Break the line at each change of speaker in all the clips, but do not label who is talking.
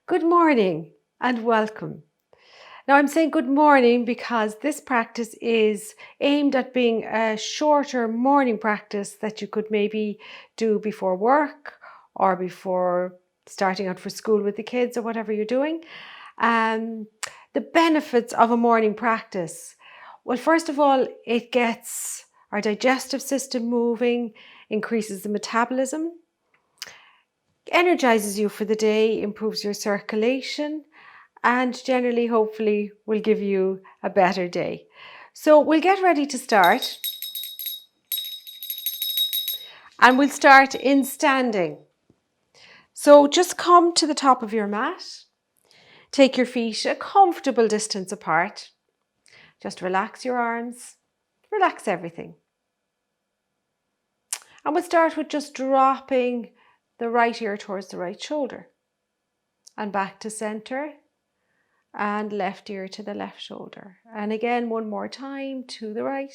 Good morning and welcome. Now I'm saying good morning because this practice is aimed at being a shorter morning practice that you could maybe do before work or before starting out for school with the kids or whatever you're doing. The benefits of a morning practice. Well, first of all, it gets our digestive system moving, increases the metabolism, energizes you for the day, improves your circulation, and generally, hopefully, will give you a better day. So we'll get ready to start. And we'll start in standing. So just come to the top of your mat. Take your feet a comfortable distance apart. Just relax your arms, relax everything. And we'll start with just dropping the right ear towards the right shoulder. And back to center. And left ear to the left shoulder. And again, one more time to the right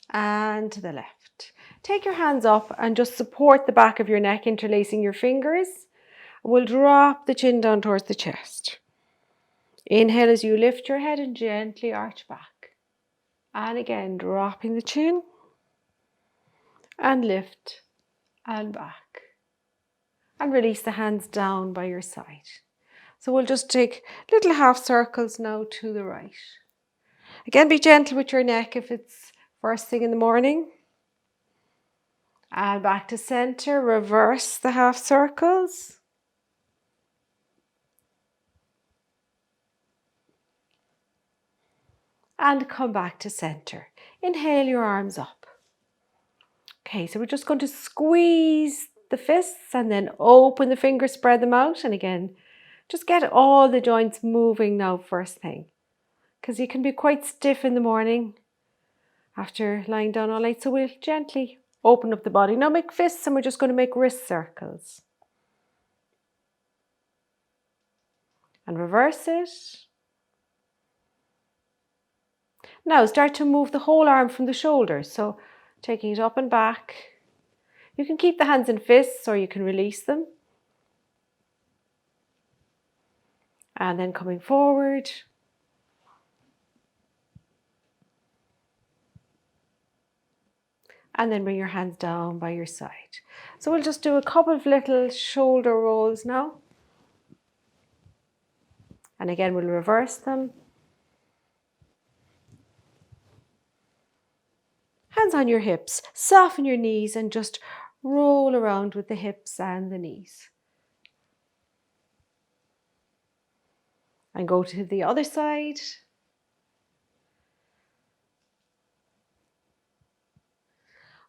and to the left. Take your hands up and just support the back of your neck, interlacing your fingers. We'll drop the chin down towards the chest. Inhale as you lift your head and gently arch back. And again, dropping the chin and lift and back. And release the hands down by your side. So we'll just take little half circles now to the right. Again, be gentle with your neck if it's first thing in the morning. And back to center, reverse the half circles. And come back to center. Inhale your arms up. Okay, so we're just going to squeeze the fists and then open the fingers, spread them out. And again, just get all the joints moving now first thing. Because you can be quite stiff in the morning after lying down all night. So we'll gently open up the body. Now make fists and we're just going to make wrist circles. And reverse it. Now start to move the whole arm from the shoulders. So taking it up and back. You can keep the hands in fists or you can release them. And then coming forward. And then bring your hands down by your side. So we'll just do a couple of little shoulder rolls now. And again, we'll reverse them. Hands on your hips. Soften your knees and just roll around with the hips and the knees. And go to the other side.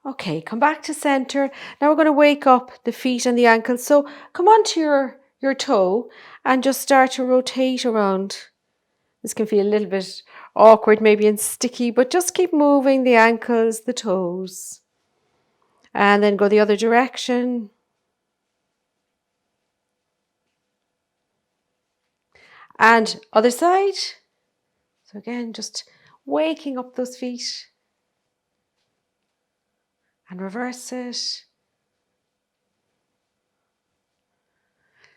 Okay, come back to center. Now we're going to wake up the feet and the ankles. So come onto your toe and just start to rotate around. This can feel a little bit awkward maybe and sticky, but just keep moving the ankles, the toes. And then go the other direction. And other side. So again, just waking up those feet. And reverse it.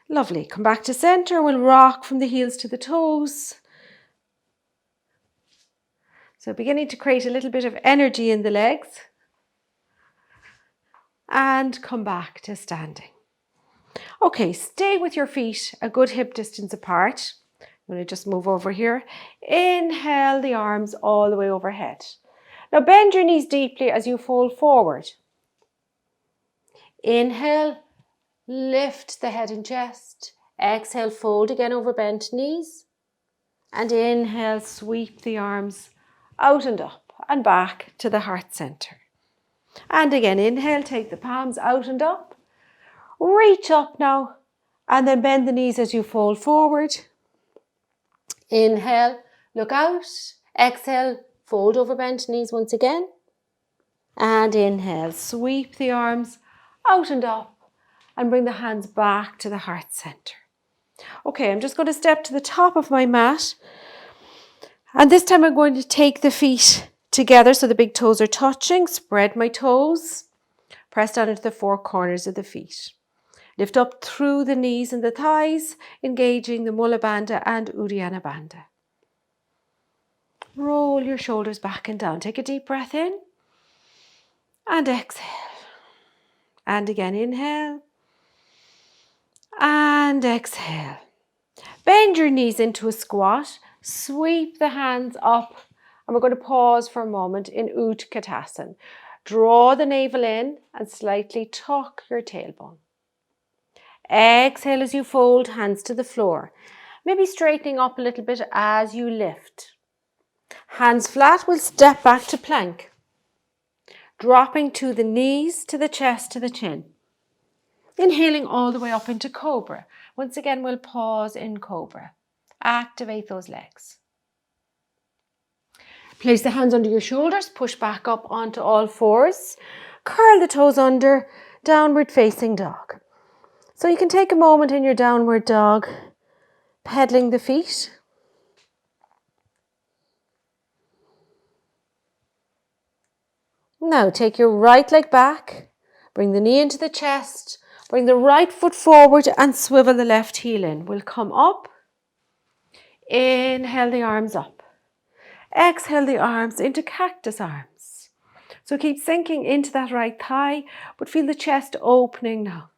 Lovely. Come back to center. We'll rock from the heels to the toes. So beginning to create a little bit of energy in the legs. And come back to standing. Okay, stay with your feet a good hip distance apart. I'm going to just move over here. Inhale the arms all the way overhead. Now bend your knees deeply as you fold forward. Inhale, lift the head and chest. Exhale, fold again over bent knees. And inhale, sweep the arms out and up and back to the heart center. And again, inhale, take the palms out and up. Reach up now and then bend the knees as you fold forward. Inhale, look out. Exhale, fold over bent knees once again. And inhale, sweep the arms out and up and bring the hands back to the heart center. Okay, I'm just going to step to the top of my mat. And this time I'm going to take the feet together so the big toes are touching. Spread my toes. Press down into the four corners of the feet. Lift up through the knees and the thighs, engaging the Mula Bandha and Uddiyana Bandha. Roll your shoulders back and down. Take a deep breath in and exhale. And again, inhale and exhale. Bend your knees into a squat. Sweep the hands up. And we're going to pause for a moment in Utkatasana. Draw the navel in and slightly tuck your tailbone. Exhale as you fold, hands to the floor. Maybe straightening up a little bit as you lift. Hands flat, we'll step back to plank. Dropping to the knees, to the chest, to the chin. Inhaling all the way up into Cobra. Once again, we'll pause in Cobra. Activate those legs. Place the hands under your shoulders, push back up onto all fours. Curl the toes under, downward facing dog. So you can take a moment in your downward dog, pedaling the feet. Now take your right leg back, bring the knee into the chest, bring the right foot forward and swivel the left heel in. We'll come up, inhale the arms up, exhale the arms into cactus arms. So keep sinking into that right thigh, but feel the chest opening now.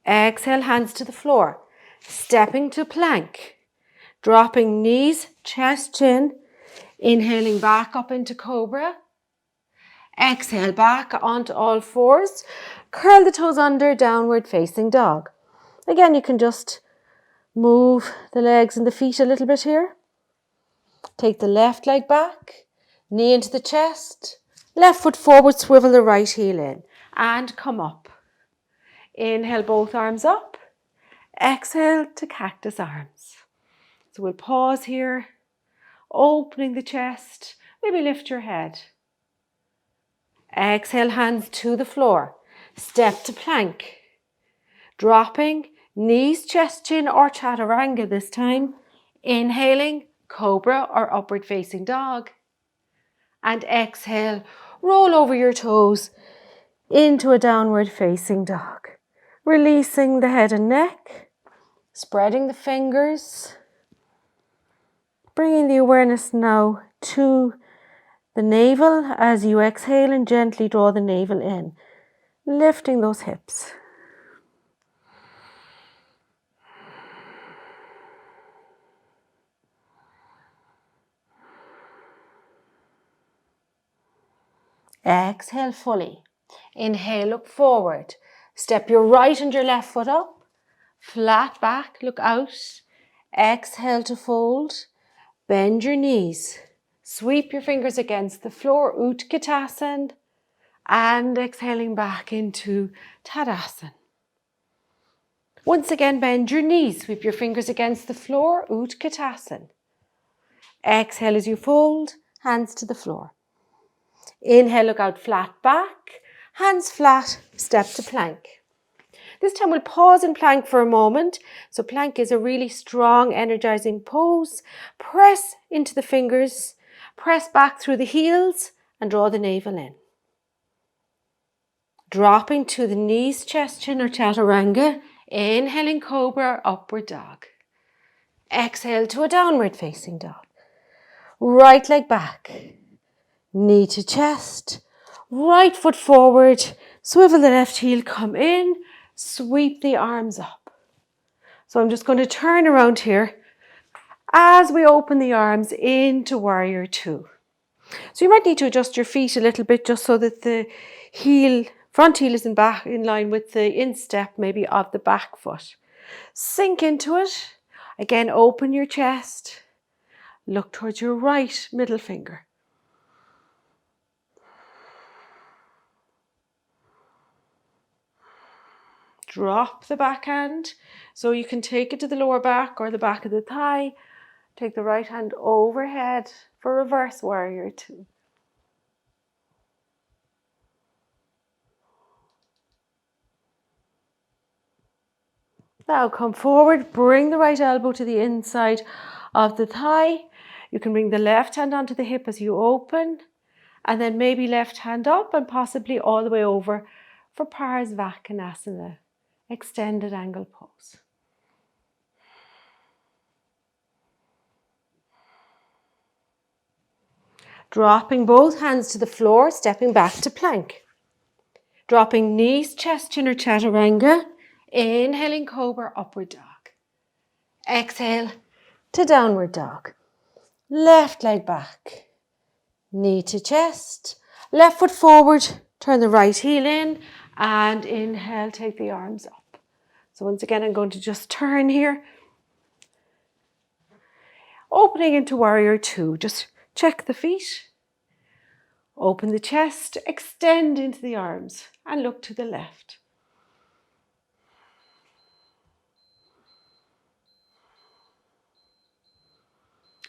Exhale, hands to the floor, stepping to plank, dropping knees, chest, chin, inhaling back up into Cobra. Exhale back onto all fours. Curl the toes under, downward facing dog. Again, you can just move the legs and the feet a little bit here. Take the left leg back, knee into the chest, left foot forward, swivel the right heel in and come up. Inhale both arms up. Exhale to cactus arms. So we'll pause here, opening the chest, maybe lift your head. Exhale, hands to the floor. Step to plank. Dropping, knees, chest, chin or chaturanga this time. Inhaling, cobra or upward facing dog. And exhale, roll over your toes into a downward facing dog. Releasing the head and neck. Spreading the fingers. Bringing the awareness now to the navel as you exhale and gently draw the navel in, lifting those hips. Exhale fully. Inhale, look forward. Step your right and your left foot up. Flat back, look out. Exhale to fold. Bend your knees. Sweep your fingers against the floor, Utkatasana, and exhaling back into Tadasana. Once again, bend your knees, sweep your fingers against the floor, Utkatasana. Exhale as you fold, hands to the floor. Inhale, look out, flat back, hands flat, step to plank. This time we'll pause in plank for a moment. So plank is a really strong, energizing pose. Press into the fingers. Press back through the heels and draw the navel in. Dropping to the knees, chest, chin or chaturanga. Inhaling cobra or upward dog. Exhale to a downward facing dog. Right leg back. Knee to chest. Right foot forward. Swivel the left heel, come in. Sweep the arms up. So I'm just going to turn around here as we open the arms into warrior two. So you might need to adjust your feet a little bit just so that the front heel is in line with the instep maybe of the back foot. Sink into it. Again, open your chest. Look towards your right middle finger. Drop the backhand. So you can take it to the lower back or the back of the thigh. Take the right hand overhead for reverse warrior two. Now come forward, bring the right elbow to the inside of the thigh. You can bring the left hand onto the hip as you open, and then maybe left hand up and possibly all the way over for Parsvakonasana. extended angle pose. Dropping both hands to the floor, stepping back to plank. Dropping knees, chest, chin or chaturanga. Inhaling cobra, upward dog. Exhale to downward dog. Left leg back. Knee to chest. Left foot forward. Turn the right heel in. And inhale, take the arms up. So once again, I'm going to just turn here. Opening into warrior two. Just check the feet. Open the chest. Extend into the arms. And look to the left.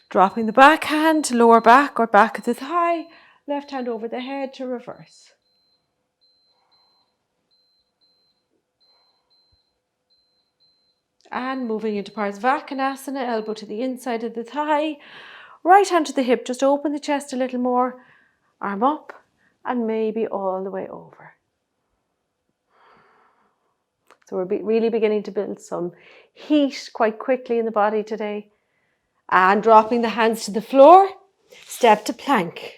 Dropping the back hand to lower back or back of the thigh. Left hand over the head to reverse. And moving into Parsvakonasana, elbow to the inside of the thigh. Right hand to the hip, just open the chest a little more. Arm up and maybe all the way over. So we're really beginning to build some heat quite quickly in the body today. And dropping the hands to the floor, step to plank.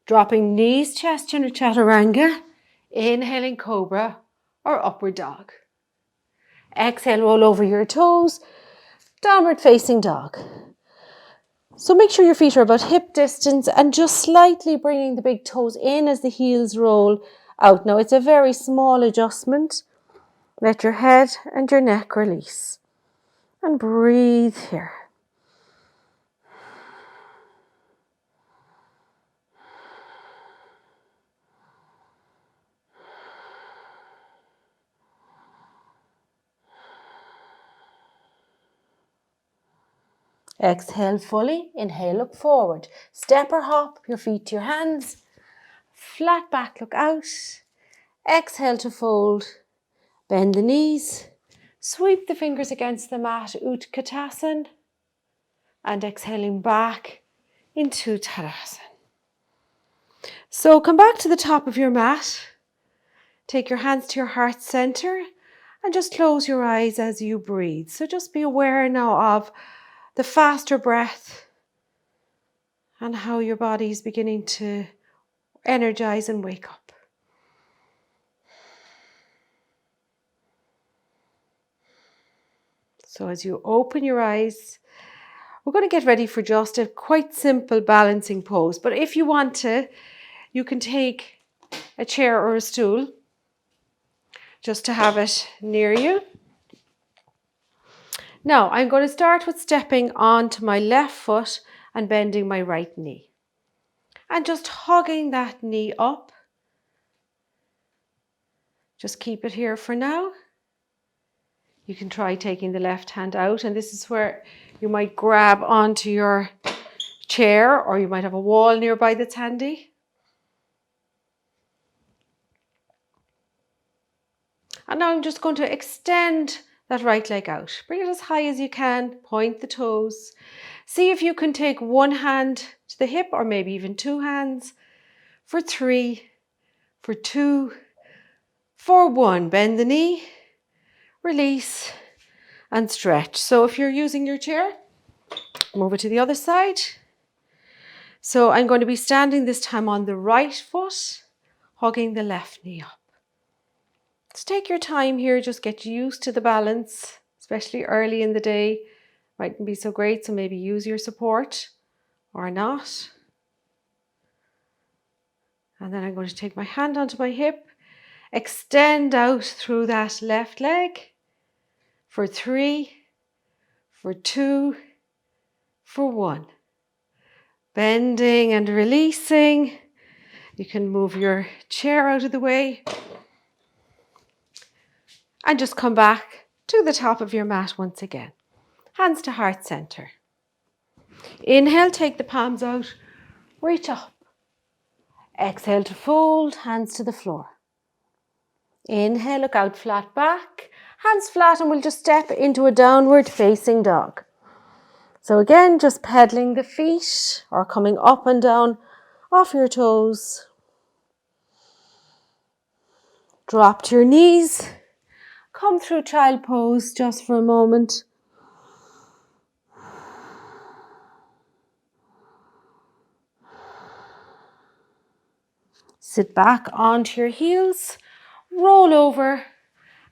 Dropping knees, chest, chin or chaturanga. Inhaling cobra or upward dog. Exhale, roll over your toes, downward facing dog. So make sure your feet are about hip distance and just slightly bringing the big toes in as the heels roll out. Now it's a very small adjustment. Let your head and your neck release. And breathe here. Exhale fully. Inhale, look forward. Step or hop, your feet to your hands. Flat back, look out. Exhale to fold. Bend the knees. Sweep the fingers against the mat, Utkatasana. And exhaling back into Tadasana. So come back to the top of your mat. Take your hands to your heart center and just close your eyes as you breathe. So just be aware now of the faster breath and how your body is beginning to energize and wake up. So as you open your eyes, we're going to get ready for just a quite simple balancing pose. But if you want to, you can take a chair or a stool just to have it near you. Now, I'm going to start with stepping onto my left foot and bending my right knee. And just hugging that knee up. Just keep it here for now. You can try taking the left hand out, and this is where you might grab onto your chair, or you might have a wall nearby that's handy. And now I'm just going to extend that right leg out. Bring it as high as you can, point the toes. See if you can take one hand to the hip or maybe even two hands. For 3, for 2, for 1. Bend the knee, release and stretch. So if you're using your chair, move it to the other side. So I'm going to be standing this time on the right foot, hugging the left knee up. So take your time here, just get used to the balance, especially early in the day. Mightn't be so great, so maybe use your support or not. And then I'm going to take my hand onto my hip, extend out through that left leg for 3, for 2, for 1. Bending and releasing. You can move your chair out of the way. And just come back to the top of your mat once again. Hands to heart center. Inhale, take the palms out, reach up. Exhale to fold, hands to the floor. Inhale, look out, flat back, hands flat, and we'll just step into a downward facing dog. So again, just pedaling the feet or coming up and down off your toes. Drop to your knees. come through child pose just for a moment. Sit back onto your heels, roll over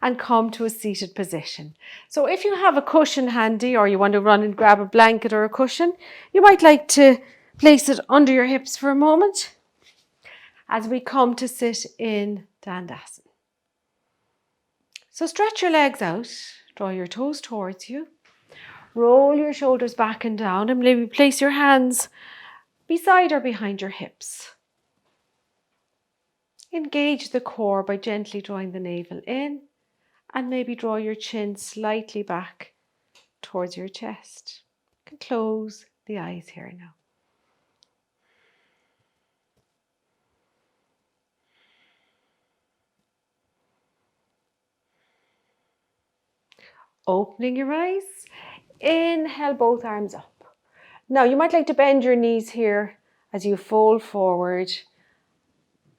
and come to a seated position. So if you have a cushion handy or you want to run and grab a blanket or a cushion, you might like to place it under your hips for a moment as we come to sit in Dandasana. So stretch your legs out, draw your toes towards you, roll your shoulders back and down, and maybe place your hands beside or behind your hips. Engage the core by gently drawing the navel in and maybe draw your chin slightly back towards your chest. You can close the eyes here now. Opening your eyes, inhale both arms up. Now you might like to bend your knees here as you fold forward,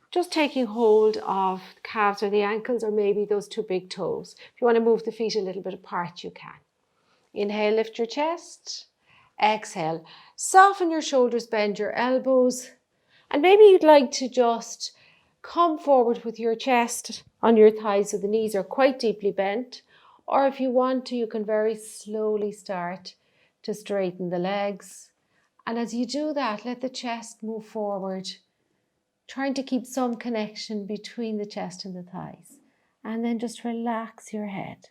just taking hold of the calves or the ankles or maybe those two big toes. If you want to move the feet a little bit apart, you can. Inhale, lift your chest. Exhale, soften your shoulders, bend your elbows, and maybe you'd like to just come forward with your chest on your thighs so the knees are quite deeply bent. Or if you want to, you can very slowly start to straighten the legs. And as you do that, let the chest move forward, trying to keep some connection between the chest and the thighs. And then just relax your head.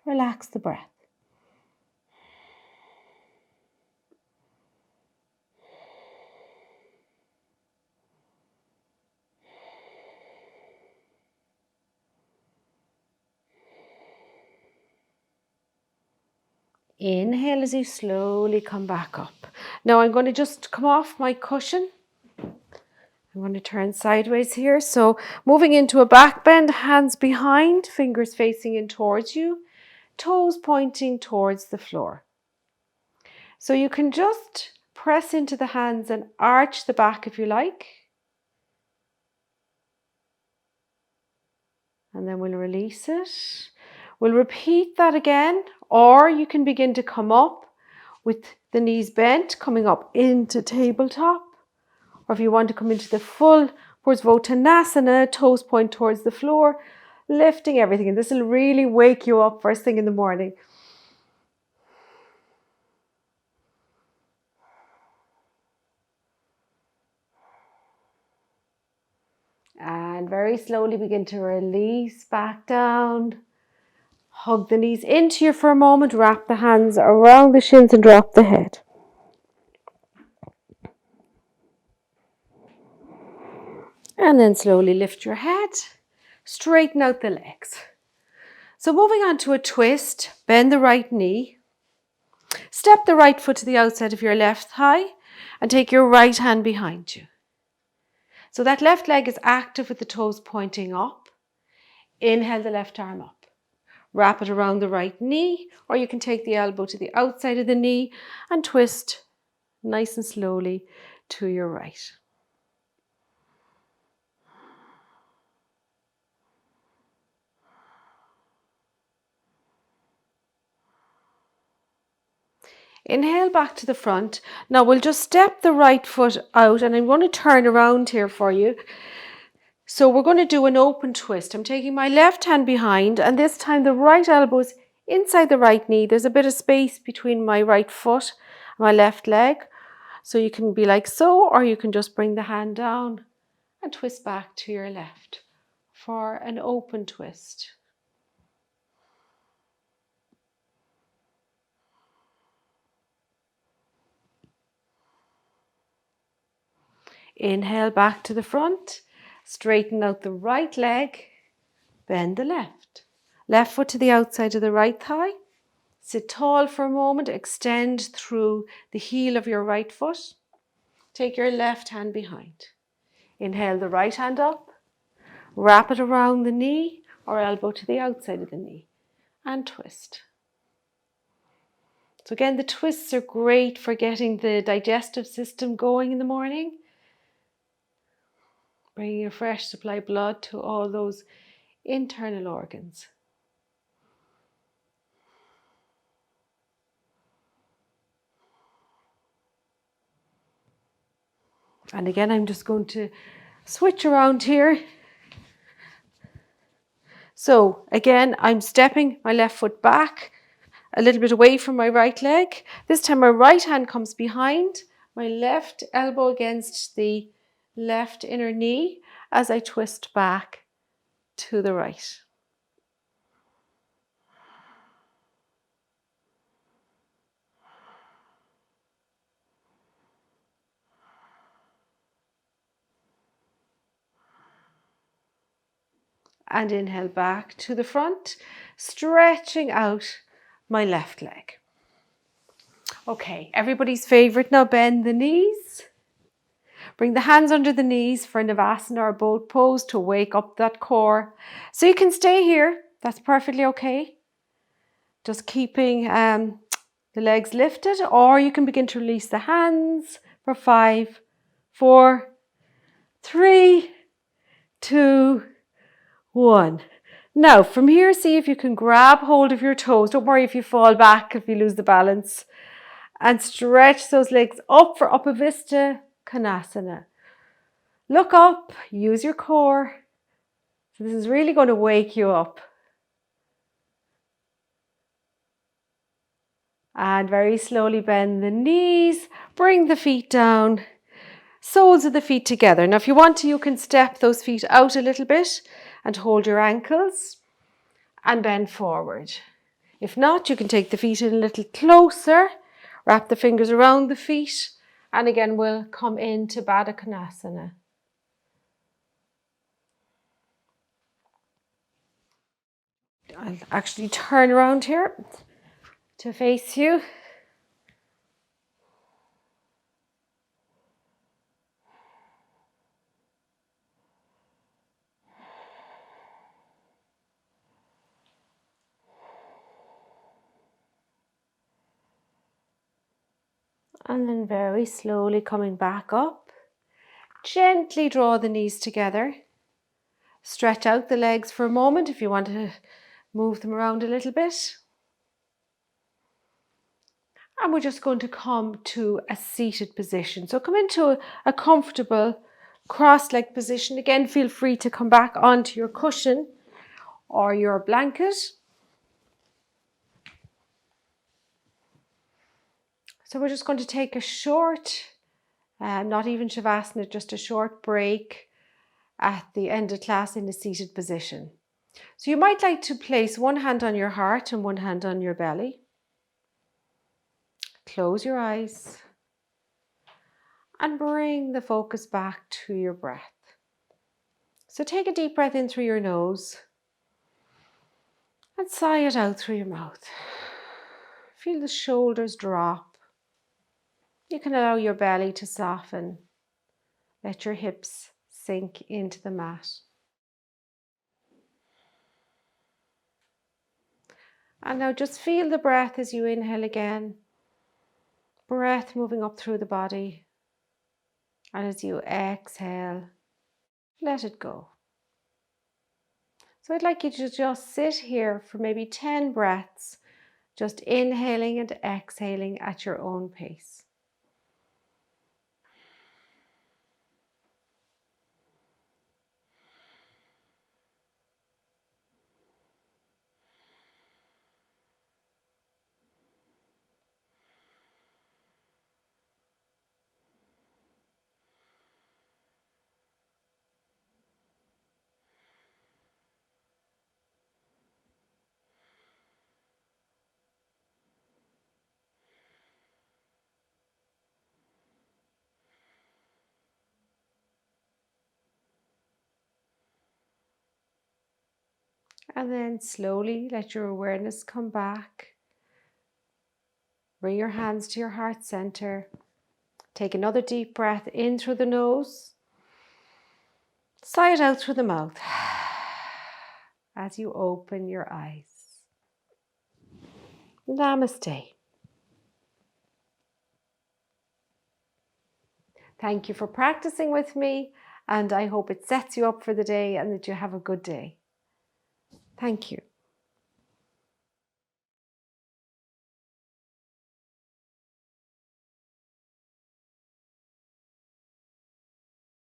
Relax the breath. Inhale as you slowly come back up. Now I'm going to just come off my cushion. I'm going to turn sideways here. So moving into a back bend, hands behind, fingers facing in towards you, toes pointing towards the floor. So you can just press into the hands and arch the back if you like. And then we'll release it. We'll repeat that again, or you can begin to come up with the knees bent, coming up into tabletop. Or if you want to come into the full Urdhva, toes point towards the floor, lifting everything. And this will really wake you up first thing in the morning. And very slowly begin to release back down. Hug the knees into you for a moment. Wrap the hands around the shins and drop the head. And then slowly lift your head. Straighten out the legs. So moving on to a twist. Bend the right knee. Step the right foot to the outside of your left thigh and take your right hand behind you. So that left leg is active with the toes pointing up. Inhale the left arm up. Wrap it around the right knee, or you can take the elbow to the outside of the knee and twist nice and slowly to your right. Inhale back to the front. Now we'll just step the right foot out and I'm going to turn around here for you. So we're going to do an open twist. I'm taking my left hand behind and this time the right elbow is inside the right knee. There's a bit of space between my right foot and my left leg. So you can be like so, or you can just bring the hand down and twist back to your left for an open twist. Inhale back to the front, straighten out the right leg, bend the left. Left foot to the outside of the right thigh. Sit tall for a moment, extend through the heel of your right foot. Take your left hand behind. Inhale the right hand up, wrap it around the knee or elbow to the outside of the knee and twist. So again, the twists are great for getting the digestive system going in the morning. Bringing a fresh supply of blood to all those internal organs. And again, I'm just going to switch around here. So again, I'm stepping my left foot back a little bit away from my right leg. This time my right hand comes behind, my left elbow against the left inner knee as I twist back to the right. And inhale back to the front, stretching out my left leg. Okay, everybody's favorite now, bend the knees. Bring the hands under the knees for Navasana or boat pose to wake up that core. So you can stay here, that's perfectly okay. Just keeping the legs lifted, or you can begin to release the hands for 5, 4, 3, 2, 1. Now from here, see if you can grab hold of your toes. Don't worry if you fall back, if you lose the balance. And stretch those legs up for Upavista Konasana. Look up, use your core. So this is really going to wake you up. And very slowly bend the knees, bring the feet down, soles of the feet together. Now if you want to, you can step those feet out a little bit and hold your ankles and bend forward. If not, you can take the feet in a little closer, wrap the fingers around the feet, and again we'll come into Baddha Konasana. I'll actually turn around here to face you. And then very slowly coming back up. Gently draw the knees together. Stretch out the legs for a moment if you want to move them around a little bit. And we're just going to come to a seated position. So come into a comfortable cross-legged position. Again, feel free to come back onto your cushion or your blanket. So we're just going to take a short, not even Shavasana, just a short break at the end of class in a seated position. So you might like to place one hand on your heart and one hand on your belly. Close your eyes and bring the focus back to your breath. So take a deep breath in through your nose and sigh it out through your mouth. Feel the shoulders drop. You can allow your belly to soften. Let your hips sink into the mat. And now just feel the breath as you inhale again. Breath moving up through the body. And as you exhale, let it go. So I'd like you to just sit here for maybe 10 breaths, just inhaling and exhaling at your own pace. And then slowly let your awareness come back. Bring your hands to your heart center. Take another deep breath in through the nose. Sigh it out through the mouth as you open your eyes. Namaste. Thank you for practicing with me, and I hope it sets you up for the day and that you have a good day. Thank you.